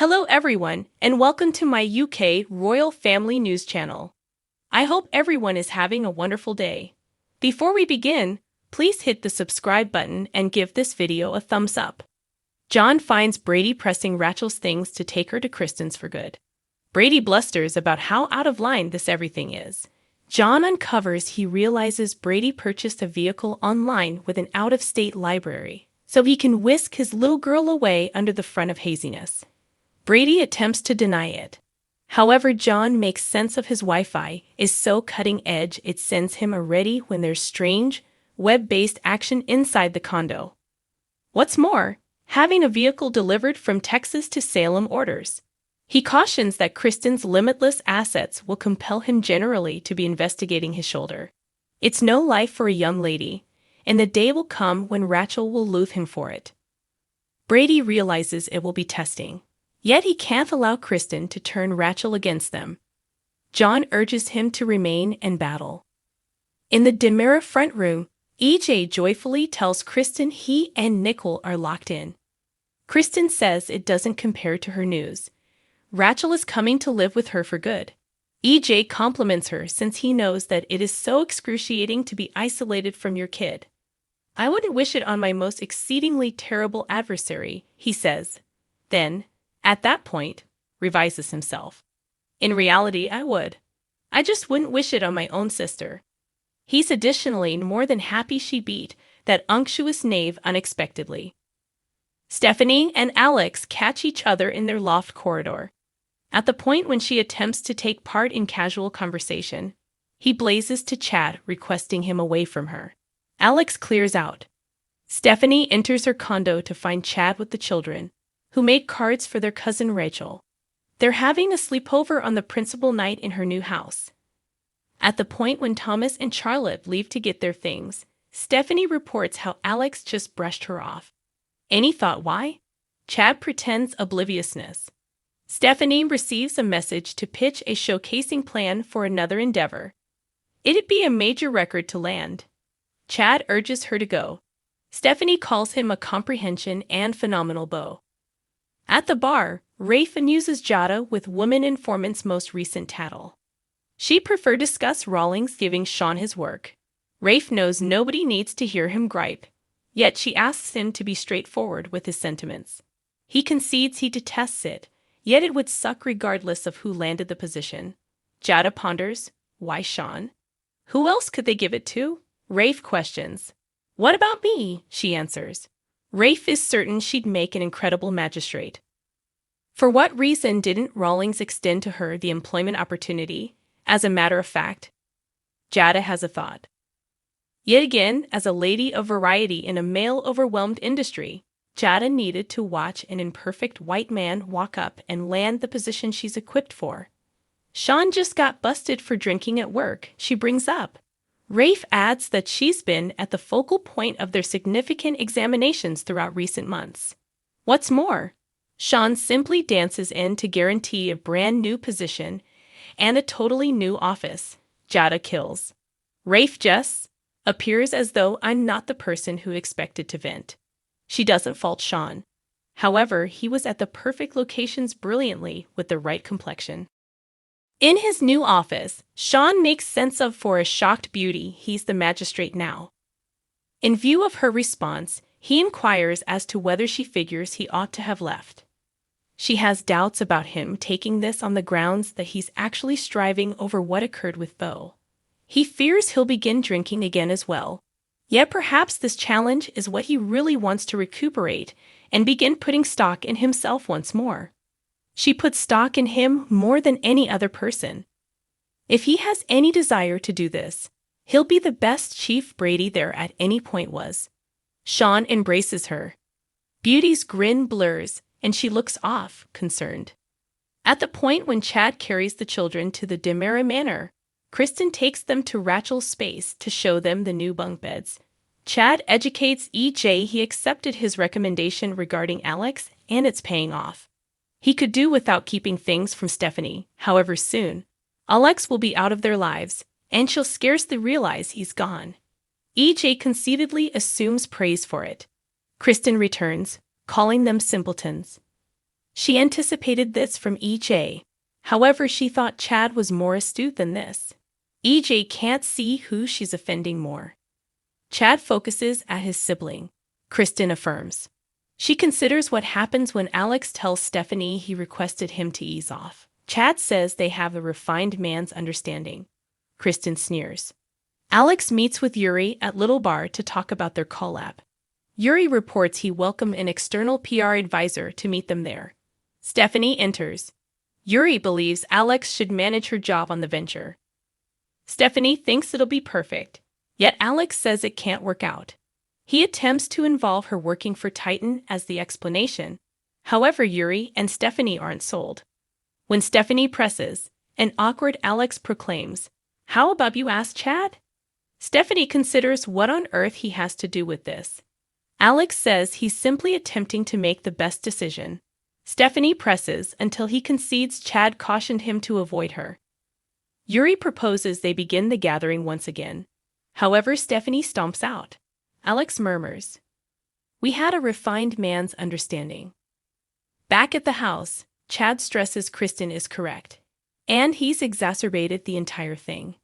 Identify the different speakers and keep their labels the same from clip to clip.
Speaker 1: Hello everyone, and welcome to my UK Royal Family News channel. I hope everyone is having a wonderful day. Before we begin, please hit the subscribe button and give this video a thumbs up. John finds Brady pressing Rachel's things to take her to Kristen's for good. Brady blusters about how out of line this everything is. John uncovers he realizes Brady purchased a vehicle online with an out-of-state library, so he can whisk his little girl away under the front of haziness. Brady attempts to deny it. However, John makes sense of his Wi-Fi is so cutting edge it sends him already when there's strange, web-based action inside the condo. What's more, having a vehicle delivered from Texas to Salem orders. He cautions that Kristen's limitless assets will compel him generally to be investigating his shoulder. It's no life for a young lady, and the day will come when Rachel will loathe him for it. Brady realizes it will be testing. Yet he can't allow Kristen to turn Rachel against them. John urges him to remain and battle. In the demure front room, EJ joyfully tells Kristen he and Nicole are locked in. Kristen says it doesn't compare to her news. Rachel is coming to live with her for good. EJ compliments her since he knows that it is so excruciating to be isolated from your kid. I wouldn't wish it on my most exceedingly terrible adversary, he says. Then, at that point, revises himself. In reality, I would. I just wouldn't wish it on my own sister. He's additionally more than happy she beat that unctuous knave unexpectedly. Stephanie and Alex catch each other in their loft corridor. At the point when she attempts to take part in casual conversation, he blazes to Chad, requesting him away from her. Alex clears out. Stephanie enters her condo to find Chad with the children, who made cards for their cousin Rachel. They're having a sleepover on the principal night in her new house. At the point when Thomas and Charlotte leave to get their things, Stephanie reports how Alex just brushed her off. Any thought why? Chad pretends obliviousness. Stephanie receives a message to pitch a showcasing plan for another endeavor. It'd be a major record to land. Chad urges her to go. Stephanie calls him a comprehension and phenomenal beau. At the bar, Rafe amuses Jada with woman informant's most recent tattle. She prefer discuss Rawlings giving Sean his work. Rafe knows nobody needs to hear him gripe, yet she asks him to be straightforward with his sentiments. He concedes he detests it, yet it would suck regardless of who landed the position. Jada ponders, why Sean? Who else could they give it to? Rafe questions. What about me? She answers. Rafe is certain she'd make an incredible magistrate. For what reason didn't Rawlings extend to her the employment opportunity? As a matter of fact, Jada has a thought. Yet again, as a lady of variety in a male-overwhelmed industry, Jada needed to watch an imperfect white man walk up and land the position she's equipped for. Sean just got busted for drinking at work, she brings up. Rafe adds that she's been at the focal point of their significant examinations throughout recent months. What's more, Sean simply dances in to guarantee a brand new position and a totally new office. Jada kills. Rafe just appears as though I'm not the person who expected to vent. She doesn't fault Sean. However, he was at the perfect locations brilliantly with the right complexion. In his new office, Sean makes sense of for a shocked beauty he's the magistrate now. In view of her response, he inquires as to whether she figures he ought to have left. She has doubts about him taking this on the grounds that he's actually striving over what occurred with Beau. He fears he'll begin drinking again as well. Yet perhaps this challenge is what he really wants to recuperate and begin putting stock in himself once more. She puts stock in him more than any other person. If he has any desire to do this, he'll be the best Chief Brady there at any point was. Sean embraces her. Beauty's grin blurs, and she looks off, concerned. At the point when Chad carries the children to the Demera Manor, Kristen takes them to Rachel's space to show them the new bunk beds. Chad educates EJ he accepted his recommendation regarding Alex, and it's paying off. He could do without keeping things from Stephanie, however soon. Alex will be out of their lives, and she'll scarcely realize he's gone. EJ conceitedly assumes praise for it. Kristen returns, calling them simpletons. She anticipated this from EJ. However, she thought Chad was more astute than this. EJ can't see who she's offending more. Chad focuses at his sibling. Kristen affirms. She considers what happens when Alex tells Stephanie he requested him to ease off. Chad says they have a refined man's understanding. Kristen sneers. Alex meets with Yuri at Little Bar to talk about their collab. Yuri reports he welcomed an external PR advisor to meet them there. Stephanie enters. Yuri believes Alex should manage her job on the venture. Stephanie thinks it'll be perfect, yet Alex says it can't work out. He attempts to involve her working for Titan as the explanation. However, Yuri and Stephanie aren't sold. When Stephanie presses, an awkward Alex proclaims, "How about you ask Chad?" Stephanie considers what on earth he has to do with this. Alex says he's simply attempting to make the best decision. Stephanie presses until he concedes Chad cautioned him to avoid her. Yuri proposes they begin the gathering once again. However, Stephanie stomps out. Alex murmurs, "We had a refined man's understanding." Back at the house, Chad stresses Kristen is correct, and he's exacerbated the entire thing.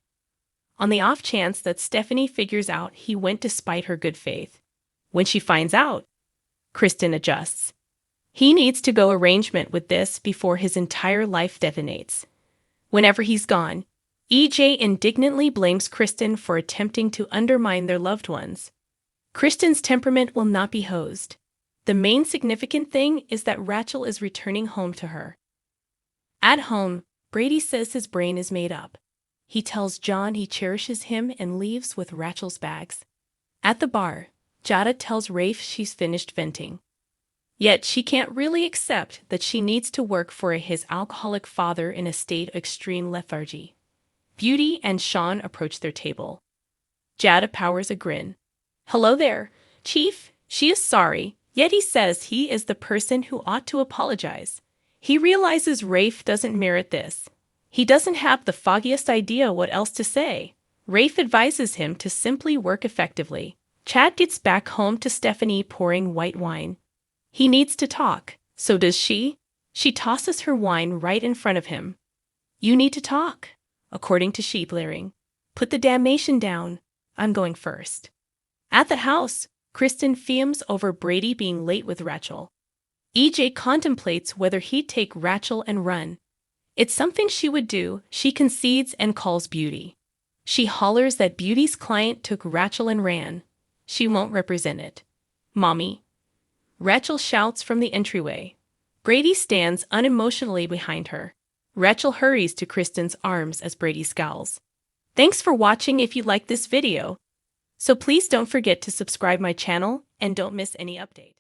Speaker 1: On the off chance that Stephanie figures out he went despite her good faith. When she finds out, Kristen adjusts. He needs to go arrangement with this before his entire life detonates. Whenever he's gone, EJ indignantly blames Kristen for attempting to undermine their loved ones. Kristen's temperament will not be hosed. The main significant thing is that Rachel is returning home to her. At home, Brady says his brain is made up. He tells John he cherishes him and leaves with Rachel's bags. At the bar, Jada tells Rafe she's finished venting. Yet she can't really accept that she needs to work for his alcoholic father in a state of extreme lethargy. Beauty and Sean approach their table. Jada powers a grin. "Hello there, Chief." She is sorry, yet he says he is the person who ought to apologize. He realizes Rafe doesn't merit this. He doesn't have the foggiest idea what else to say. Rafe advises him to simply work effectively. Chad gets back home to Stephanie pouring white wine. He needs to talk, so does she. She tosses her wine right in front of him. "You need to talk," according to she, blaring. "Put the damnation down. I'm going first." At the house, Kristen fumes over Brady being late with Rachel. EJ contemplates whether he'd take Rachel and run. It's something she would do. She concedes and calls Beauty. She hollers that Beauty's client took Rachel and ran. She won't represent it. "Mommy." Rachel shouts from the entryway. Brady stands unemotionally behind her. Rachel hurries to Kristen's arms as Brady scowls. Thanks for watching. If you like this video, so please don't forget to subscribe my channel and don't miss any update.